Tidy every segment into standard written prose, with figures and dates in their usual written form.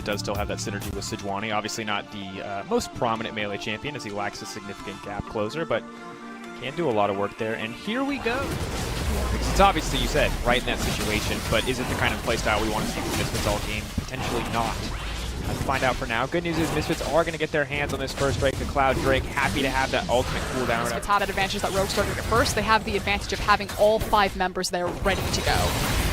does still have that synergy with Sejuani. Obviously not the most prominent melee champion, as he lacks a significant gap closer, but can do a lot of work there. And here we go. Because it's obviously, you said, right in that situation, but is it the kind of playstyle we want to see from Misfits all game? Potentially not. Let's find out for now. Good news is Misfits are going to get their hands on this first Drake, the Cloud Drake. Happy to have that ultimate cooldown. Misfits had an advantage that Rogue started it first. They have the advantage of having all 5 members there ready to go.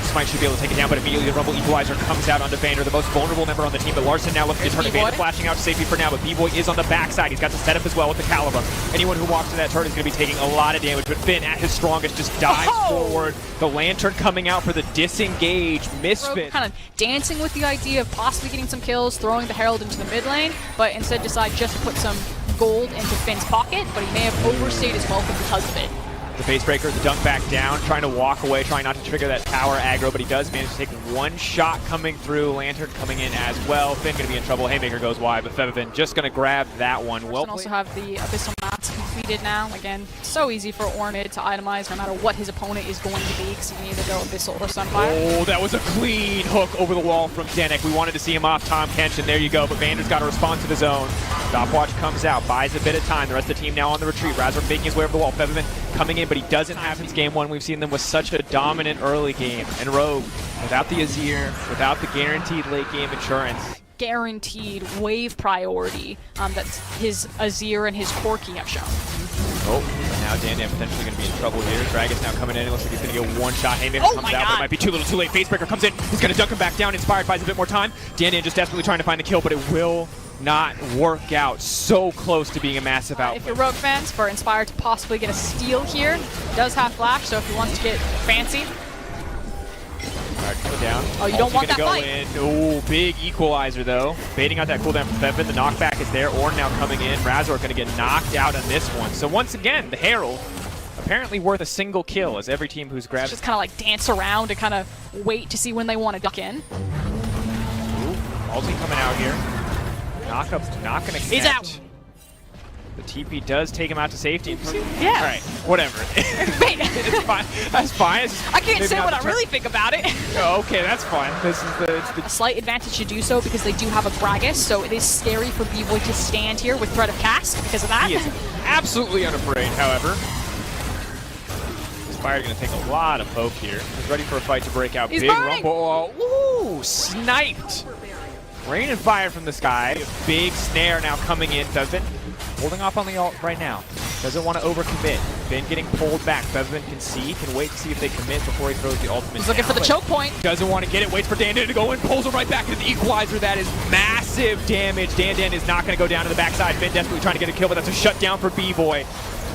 Smite should be able to take it down, but immediately the Rumble Equalizer comes out onto Vander, the most vulnerable member on the team. But Larson now looking to turn it. Vander flashing out to safety for now, but B-Boy is on the backside. He's got the setup as well with the Caliber. Anyone who walks in that turret is going to be taking a lot of damage, but Finn at his strongest just dives forward. The Lantern coming out for the disengage. Misfits kind of dancing with the idea of possibly getting some kills, throwing the Herald into the mid lane, but instead decide just to put some gold into Finn's pocket, but he may have overstayed his welcome because of it. The base breaker, the dunk back down, trying to walk away, trying not to trigger that tower aggro, but he does manage to take one shot coming through. Lantern coming in as well. Finn going to be in trouble. Haymaker goes wide, but Fevivin just going to grab that one. Well, also have the Abyssal Mats completed now. Again, so easy for Ornid to itemize no matter what his opponent is going to be, because he can either go Abyssal or Sunfire. Oh, that was a clean hook over the wall from Denik. We wanted to see him off Tom Kenshin. There you go, but Vander's got a response of his own. Stopwatch comes out, buys a bit of time. The rest of the team now on the retreat. Razor making his way over the wall. Fevivin coming in, but he doesn't have since game 1. We've seen them with such a dominant early game. And Rogue, without the Azir, without the guaranteed late game insurance. Guaranteed wave priority that his Azir and his Corki have shown. Oh, but now Dan potentially going to be in trouble here. Dragon's now coming in. It looks like he's going to get one shot. Haymaker comes out, but it might be too little too late. Facebreaker comes in. He's going to dunk him back down. Inspired buys a bit more time. Dan just desperately trying to find the kill, but it will not work out. So close to being a massive output. If you're Rogue fans, for Inspired to possibly get a steal here, does have flash, so if he wants to get fancy. Go down. Oh, you don't want that fight. Oh, big equalizer though. Baiting out that cooldown from Fevin. The knockback is there. Ornn now coming in. Razor going to get knocked out on this one. So once again, the Herald apparently worth a single kill, as every team who's grabbed. Just kind of like dance around and kind of wait to see when they want to duck in. Ooh, ulti coming out here. Knockup's not going to connect. He's out. The TP does take him out to safety. Yeah. All right, whatever. It's fine. That's fine. I can't say what I really think about it. Oh, okay, that's fine. This is the a slight advantage to do so because they do have a Gragas, so it is scary for B-Boy to stand here with threat of cast because of that. He is absolutely unafraid, however. Inspired going to take a lot of poke here. He's ready for a fight to break out. He's big burning. Rumble. Ooh, sniped. Rain and fire from the sky. Big snare now coming in. Fevin holding off on the ult right now. Doesn't want to overcommit. Finn getting pulled back. Fevin can see, can wait to see if they commit before he throws the ultimate. He's looking for the choke point. Doesn't want to get it. Waits for Dan to go in. Pulls him right back into the equalizer. That is massive damage. Dan is not going to go down to the backside. Finn desperately trying to get a kill, but that's a shutdown for B-Boy.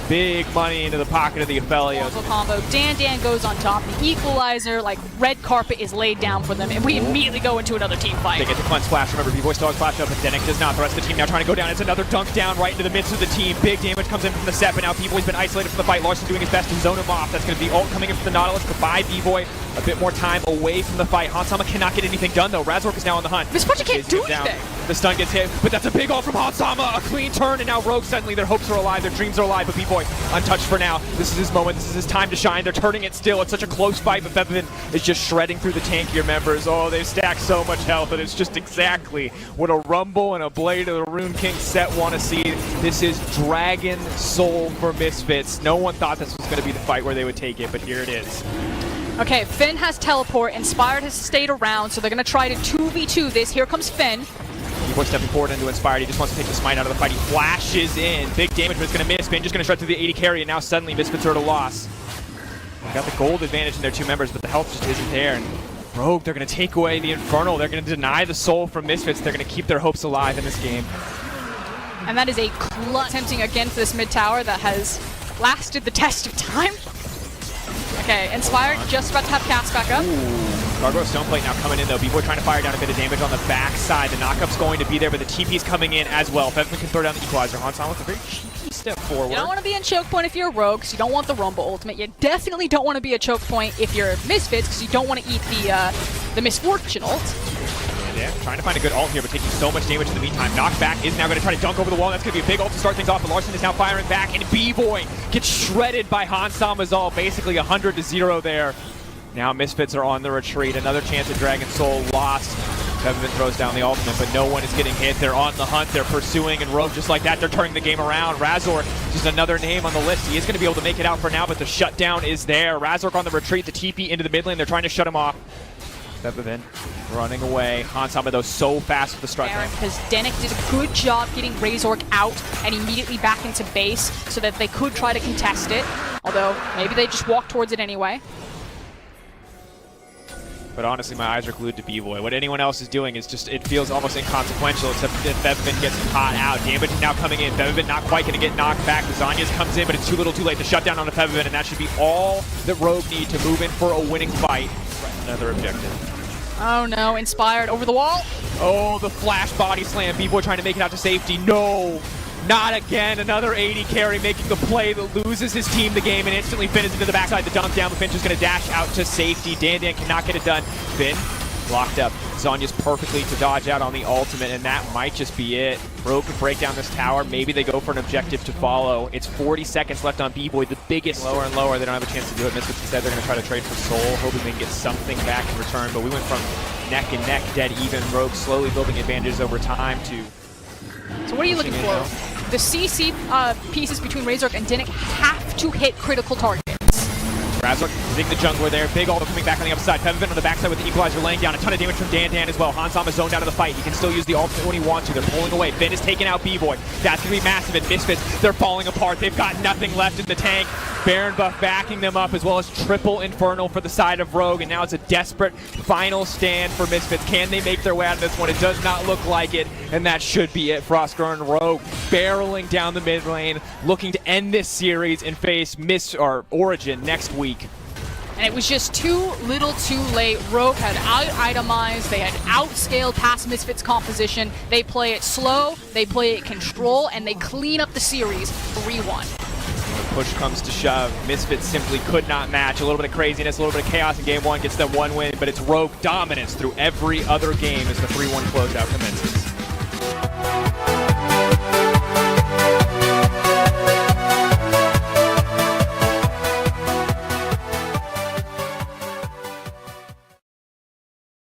Big money into the pocket of the Aphelios. Combo. Dan goes on top. The equalizer, like red carpet, is laid down for them, and we immediately go into another team fight. They get the cleanse flash. Remember, B-Boy still has flash up, but Denik does not. The rest of the team now trying to go down. It's another dunk down right into the midst of the team. Big damage comes in from the set, but now B-Boy's been isolated from the fight. Larson doing his best to zone him off. That's going to be ult coming in from the Nautilus. Goodbye, B-Boy. A bit more time away from the fight. Hansama cannot get anything done, though. Razork is now on the hunt. Misfortune can't do anything. The stun gets hit, but that's a big ult from Hansama. A clean turn, and now Rogue suddenly, their hopes are alive, their dreams are alive, but B-Boy untouched for now. This is his moment. This is his time to shine. They're turning it still. It's such a close fight, but Fevin is just shredding through the tankier members. Oh, they've stacked so much health, and it's just exactly what a Rumble and a Blade of the Rune King set want to see. This is Dragon Soul for Misfits. No one thought this was going to be the fight where they would take it, but here it is. Okay, Finn has teleport. Inspired has stayed around, so they're going to try to 2v2 this. Here comes Finn. B-Boy stepping forward into Inspired. He just wants to take the smite out of the fight. He flashes in. Big damage, but it's going to miss. Finn just going to shred through the 80 carry, and now suddenly Misfits are at a loss. They got the gold advantage in their two members, but the health just isn't there. And Rogue, they're going to take away the Infernal. They're going to deny the soul from Misfits. They're going to keep their hopes alive in this game. And that is a clutch attempting again for this mid tower that has lasted the test of time. Okay, Inspired just about to have cast back up. Gargoyle Stoneplate now coming in though. B-Boy trying to fire down a bit of damage on the backside. The knockup's going to be there, but the TP's coming in as well. Fevin can throw down the equalizer. Hansan with a very cheeky step forward. You don't want to be in choke point if you're a Rogue, because you don't want the Rumble ultimate. You definitely don't want to be a choke point if you're Misfits, because you don't want to eat the Misfortune ult. Yeah, trying to find a good ult here, but taking so much damage in the meantime. Knockback is now going to try to dunk over the wall. That's going to be a big ult to start things off, but Larson is now firing back, and B-Boy gets shredded by Hansama's ult. Basically 100-0 there. Now Misfits are on the retreat. Another chance at Dragon Soul lost. Featherman throws down the ultimate, but no one is getting hit. They're on the hunt, they're pursuing, and Rogue, just like that, they're turning the game around. Razork, just another name on the list. He is going to be able to make it out for now, but the shutdown is there. Razork on the retreat, the TP into the mid lane. They're trying to shut him off. Featherman running away. Hansama, though, so fast with the strike. Because Denik did a good job getting Razork out and immediately back into base so that they could try to contest it. Although, maybe they just walked towards it anyway. But honestly, my eyes are glued to B-Boy. What anyone else is doing is just, it feels almost inconsequential, except that Featherman gets caught out. Damage now coming in. Featherman not quite going to get knocked back. Zanyas comes in, but it's too little too late. The shutdown on the Featherman, and that should be all that Rogue need to move in for a winning fight. Another objective. Oh no, Inspired over the wall. Oh, the flash body slam. B-Boy trying to make it out to safety. No, not again. Another 80 carry making the play that loses his team the game and instantly finishes into the backside. The dunk down, but Finch is going to dash out to safety. Dan cannot get it done. Finn locked up. Zanya's perfectly to dodge out on the ultimate, and that might just be it. Rogue can break down this tower. Maybe they go for an objective to follow. It's 40 seconds left on B-Boy, the biggest. Lower and lower. They don't have a chance to do it. Misfits instead, they're going to try to trade for Soul, hoping they can get something back in return. But we went from neck and neck, dead even. Rogue slowly building advantages over time to... So what are you looking for? The CC pieces between Razork and Dinnick have to hit critical targets. Razork hitting the jungler there. Big ult coming back on the upside. Featherman on the backside with the equalizer, laying down a ton of damage from Dan as well. Hansama zoned out of the fight. He can still use the ultimate when he wants to. They're pulling away. Finn is taking out B-Boy. That's going to be massive. And Misfits, they're falling apart. They've got nothing left in the tank. Baron buff backing them up, as well as triple Infernal for the side of Rogue. And now it's a desperate final stand for Misfits. Can they make their way out of this one? It does not look like it. And that should be it. Frostgurn and Rogue barreling down the mid lane, looking to end this series and face Origin next week. And it was just too little too late. Rogue had out-itemized, they had outscaled past Misfits' composition. They play it slow, they play it control, and they clean up the series 3-1. When push comes to shove, Misfits simply could not match. A little bit of craziness, a little bit of chaos in game one gets them one win, but it's Rogue dominance through every other game as the 3-1 closeout commences.